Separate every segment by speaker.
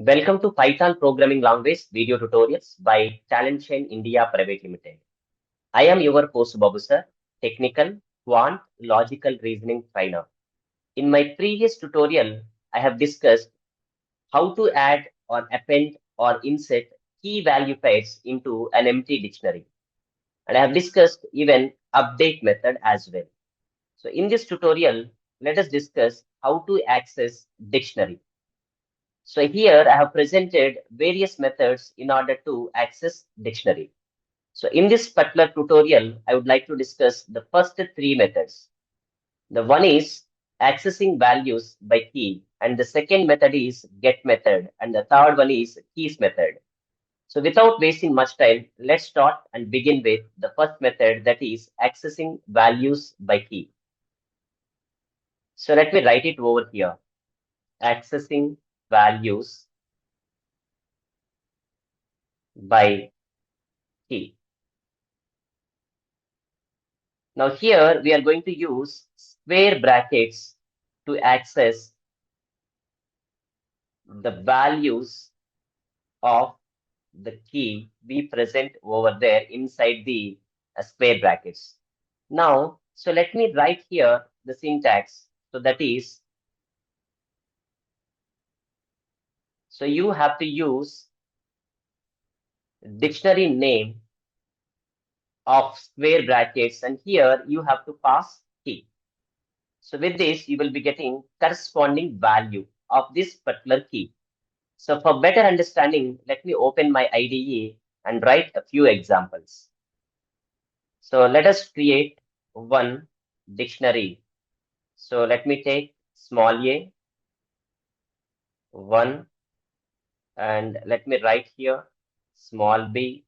Speaker 1: Welcome to Python Programming Language video tutorials by Talent Chain India Private Limited. I am your host Babu sir, technical, quant, logical reasoning trainer. In my previous tutorial, I have discussed how to add or append or insert key value pairs into an empty dictionary. And I have discussed even update method as well. So in this tutorial, let us discuss how to access dictionary. So here I have presented various methods in order to access dictionary. So in this particular tutorial, I would like to discuss the first three methods. The one is accessing values by key, and the second method is get method, and the third one is keys method. So without wasting much time, let's start and begin with the first method, that is accessing values by key. So let me write it over here. Accessing values by key. Now here we are going to use square brackets to access the values of the key we present over there inside the square brackets. Now, so let me write here the syntax. So that is, so you have to use dictionary name of square brackets, and here you have to pass key. So with this, you will be getting corresponding value of this particular key. So for better understanding, let me open my IDE and write a few examples. So let us create one dictionary. So let me take small a, 1, and let me write here small b,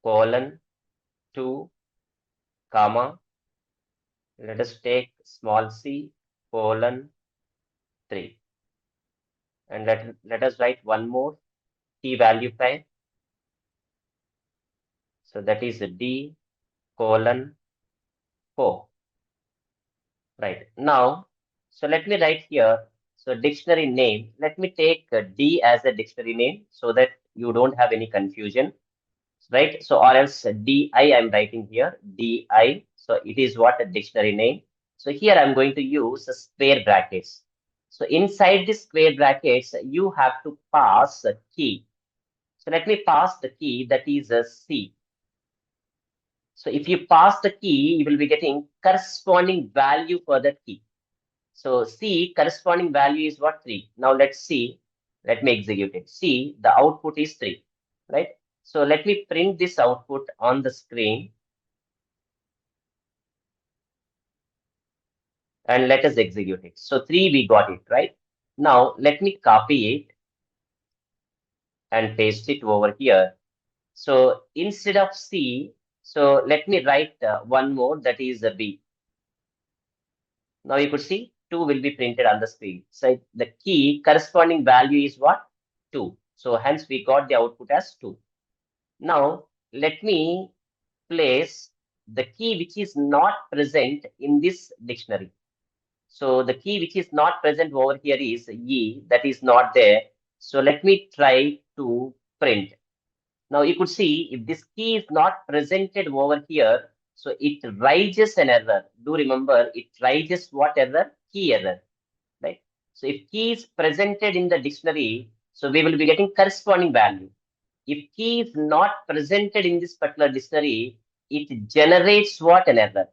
Speaker 1: colon, 2, comma. Let us take small c, colon, 3. And let us write one more key value pair. So that is d, colon, 4. Right. Now, so let me write here. So dictionary name, let me take D as a dictionary name so that you don't have any confusion, right? So or else DI I'm writing here, DI. So it is what a dictionary name. So here I'm going to use square brackets. So inside the square brackets, you have to pass a key. So let me pass the key, that is a C. So if you pass the key, you will be getting corresponding value for that key. So C corresponding value is what? 3. Now let's see. Let me execute it. See, the output is 3, right? So let me print this output on the screen and let us execute it. So 3, we got it, right? Now let me copy it and paste it over here. So instead of C, so let me write one more, that is a B. Now you could see 2 will be printed on the screen. So the key corresponding value is what? 2. So hence we got the output as 2. Now let me place the key which is not present in this dictionary. So the key which is not present over here is E, that is not there. So let me try to print. Now you could see if this key is not presented over here, so it raises an error. Do remember, it raises what error? Key error, right? So if key is presented in the dictionary, so we will be getting corresponding value. If key is not presented in this particular dictionary, it generates what? An error.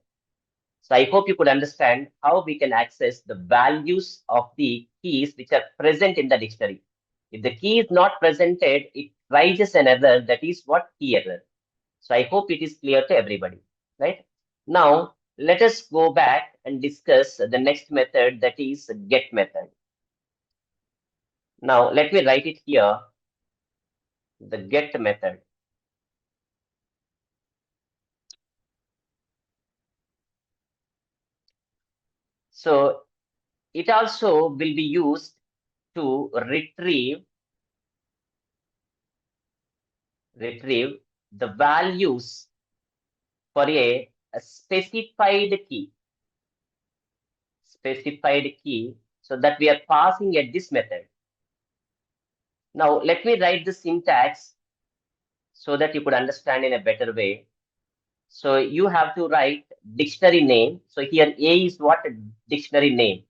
Speaker 1: So I hope you could understand how we can access the values of the keys which are present in the dictionary. If the key is not presented, it raises an error, that is what? Key error. So I hope it is clear to everybody, right? Now, let us go back and discuss the next method, that is get method. Now, let me write it here, the get method. So it also will be used to retrieve the values for a specified key, so that we are passing at this method. Now, let me write the syntax so that you could understand in a better way. So you have to write dictionary name. So here A is what? A dictionary name,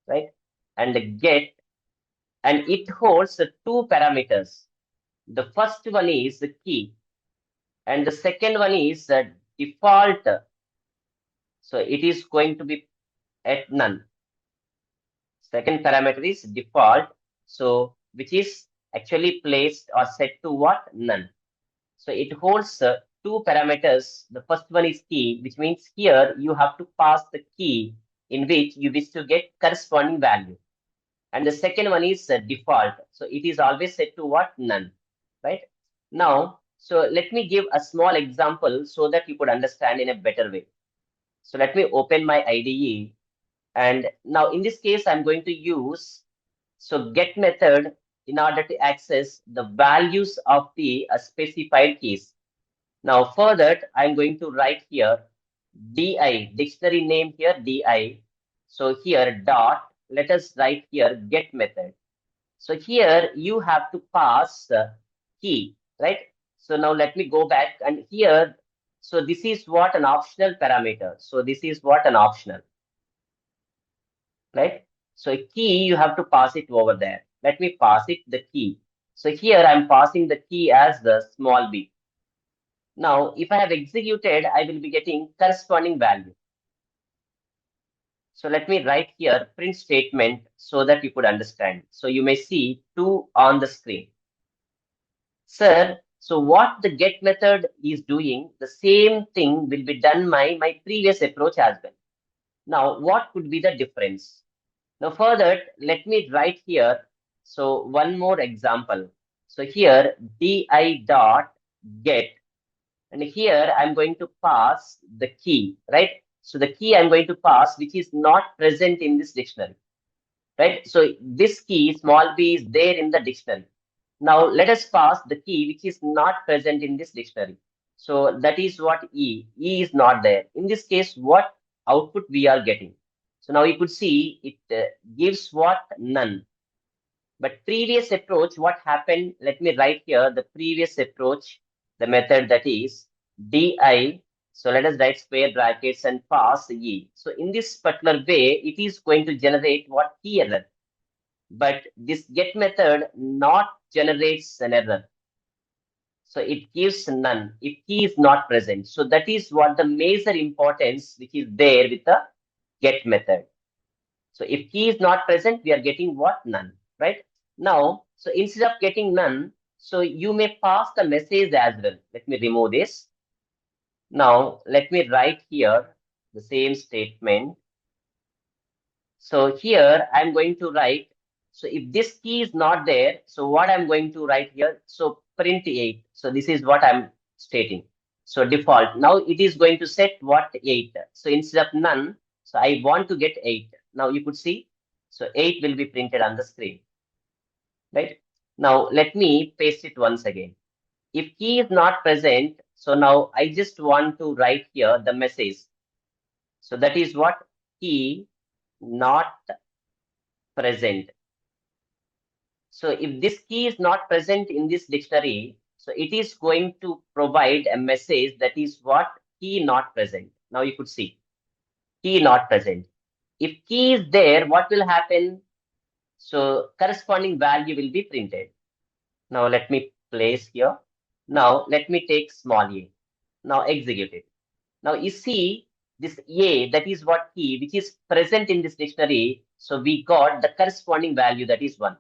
Speaker 1: right? And the get, and it holds the two parameters. The first one is the key, and the second one is the default. So it is going to be at none. Second parameter is default. So which is actually placed or set to what? None. So it holds two parameters. The first one is key, which means here you have to pass the key in which you wish to get corresponding value. And the second one is default. So it is always set to what? None, right? Now, so let me give a small example so that you could understand in a better way. So let me open my IDE. And now in this case, I'm going to use so get method in order to access the values of the specified keys. Now for that, I'm going to write here di, dictionary name here di. So here dot, let us write here get method. So here you have to pass key, right? So now let me go back and here, so this is what an optional parameter. So this is what an optional, right? So key, you have to pass it over there. Let me pass it the key. So here I'm passing the key as the small b. Now, if I have executed, I will be getting corresponding value. So let me write here print statement so that you could understand. So you may see 2 on the screen. Sir, so what the get method is doing, the same thing will be done my previous approach as well. Now, what could be the difference? Now, further, let me write here. So one more example. So here, di dot get. And here I'm going to pass the key, right? So the key I'm going to pass, which is not present in this dictionary, right? So this key, small b, is there in the dictionary. Now let us pass the key, which is not present in this dictionary. So that is what E. E is not there. In this case, what output we are getting? So now you could see it gives what? None. But previous approach, what happened? Let me write here the previous approach, the method that is di. So let us write square brackets and pass e. So in this particular way, it is going to generate what? Key error. But this get method not generates an error. So it gives none if key is not present. So that is what the major importance which is there with the get method. So if key is not present, we are getting what? None, right? Now, so instead of getting none, so you may pass the message as well. Let me remove this. Now, let me write here the same statement. So here I'm going to write, so if this key is not there, so what I'm going to write here? So print 8. So this is what I'm stating. So default. Now it is going to set what? 8. So instead of none, so I want to get 8. Now you could see, so 8 will be printed on the screen, right? Now let me paste it once again. If key is not present, so now I just want to write here the message. So that is what? Key not present. So if this key is not present in this dictionary, so it is going to provide a message that is what? Key not present. Now you could see key not present. If key is there, what will happen? So corresponding value will be printed. Now let me place here. Now let me take small a. Now execute it. Now you see this a, that is what key, which is present in this dictionary. So we got the corresponding value, that is 1.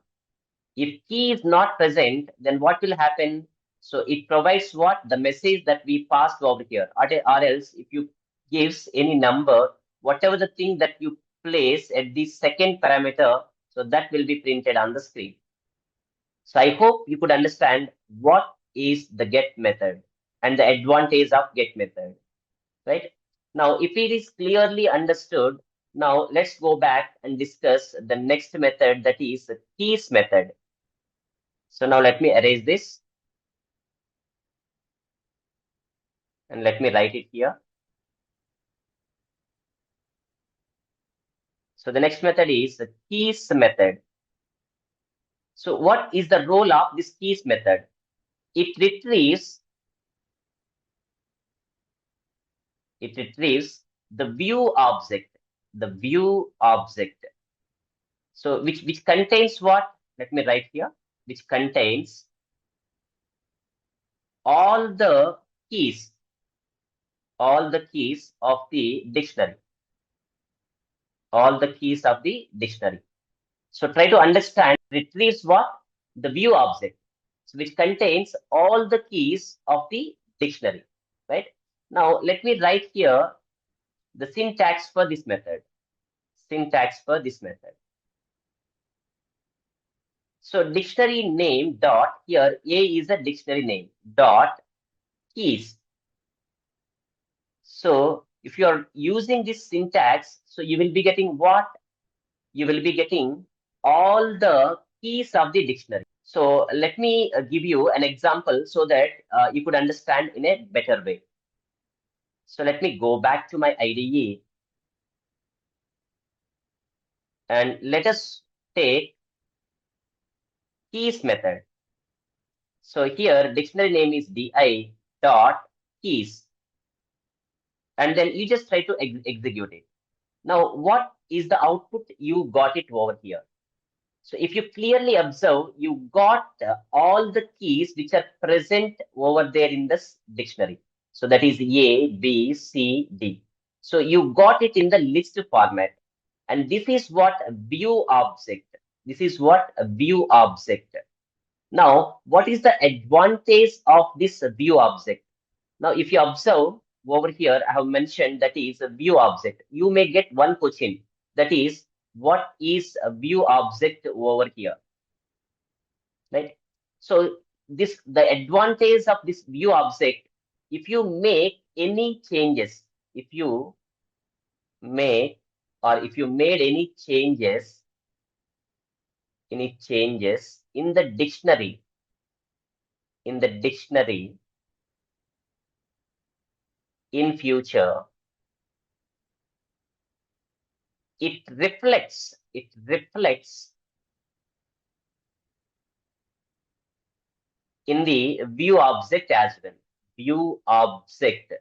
Speaker 1: If key is not present, then what will happen? So it provides what? The message that we passed over here. Or else, if you gives any number, whatever the thing that you place at the second parameter, so that will be printed on the screen. So I hope you could understand what is the get method and the advantage of get method, right? Now, if it is clearly understood, now let's go back and discuss the next method, that is the keys method. So now let me erase this and let me write it here. So the next method is the keys method. So what is the role of this keys method? It retrieves the view object, the view object. So which contains what? Let me write here, which contains all the keys, all the keys of the dictionary, all the keys of the dictionary. So try to understand, retrieves what? The view object, so which contains all the keys of the dictionary, right? Now let me write here the syntax for this method. Syntax for this method. So dictionary name dot, here A is a dictionary name, dot keys. So if you are using this syntax, so you will be getting what? You will be getting all the keys of the dictionary. So let me give you an example so that you could understand in a better way. So let me go back to my IDE and let us take keys method. So here dictionary name is di dot keys, and then you just try to execute it. Now, what is the output? You got it over here. So if you clearly observe, you got all the keys which are present over there in this dictionary. So that is A, B, C, D. So you got it in the list format. And this is what a view object. This is what a view object. Now, what is the advantage of this view object? Now, if you observe over here, I have mentioned that is a view object. You may get one question, that is, what is a view object over here, right? So the advantage of this view object, if you make any changes, if you make or if you made any changes in the dictionary, in the dictionary in future, it reflects in the view object as well. View object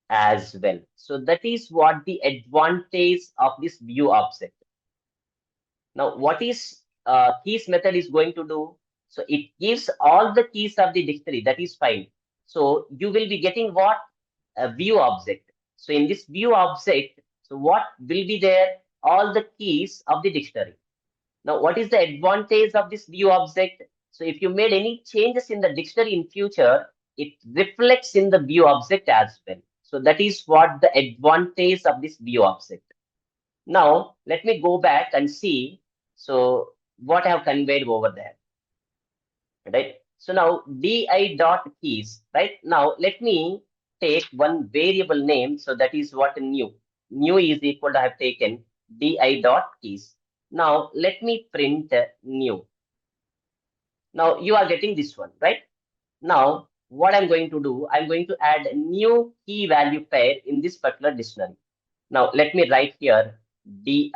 Speaker 1: as well. So that is what the advantage of this view object. Now, what is keys method is going to do? So it gives all the keys of the dictionary. That is fine. So you will be getting what? A view object. So in this view object, so what will be there? All the keys of the dictionary. Now, what is the advantage of this view object? So if you made any changes in the dictionary in future, it reflects in the view object as well. So that is what the advantage of this view object. Now, let me go back and see. So what I have conveyed over there, right? So now di dot keys, right? Now let me take one variable name. So that is what new. New is equal to I have taken di dot keys. Now let me print new. Now you are getting this one, right? Now what I'm going to do, I'm going to add a new key value pair in this particular dictionary. Now let me write here di.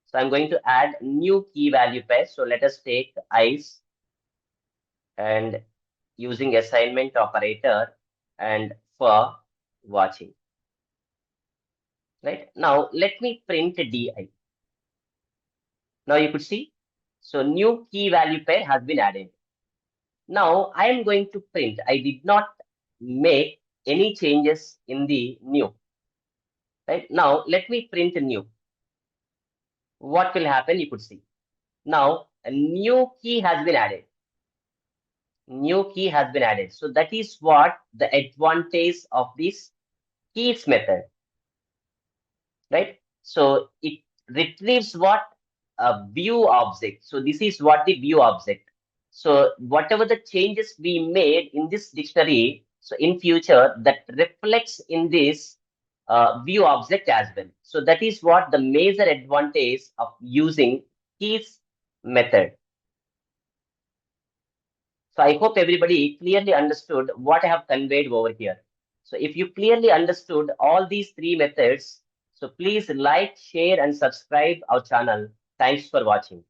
Speaker 1: So I'm going to add new key value pair. So let us take ice and using assignment operator and for watching. Right now, let me print di. Now you could see, so new key value pair has been added. Now I am going to print. I did not make any changes in the new. Right now, let me print new. What will happen? You could see. Now a new key has been added. New key has been added. So that is what the advantage of this keys method, right? So it retrieves what? A view object. So this is what the view object. So whatever the changes we made in this dictionary, so in future that reflects in this view object as well. So that is what the major advantage of using keys method. So I hope everybody clearly understood what I have conveyed over here. So if you clearly understood all these three methods, so please like, share, and subscribe our channel. Thanks for watching.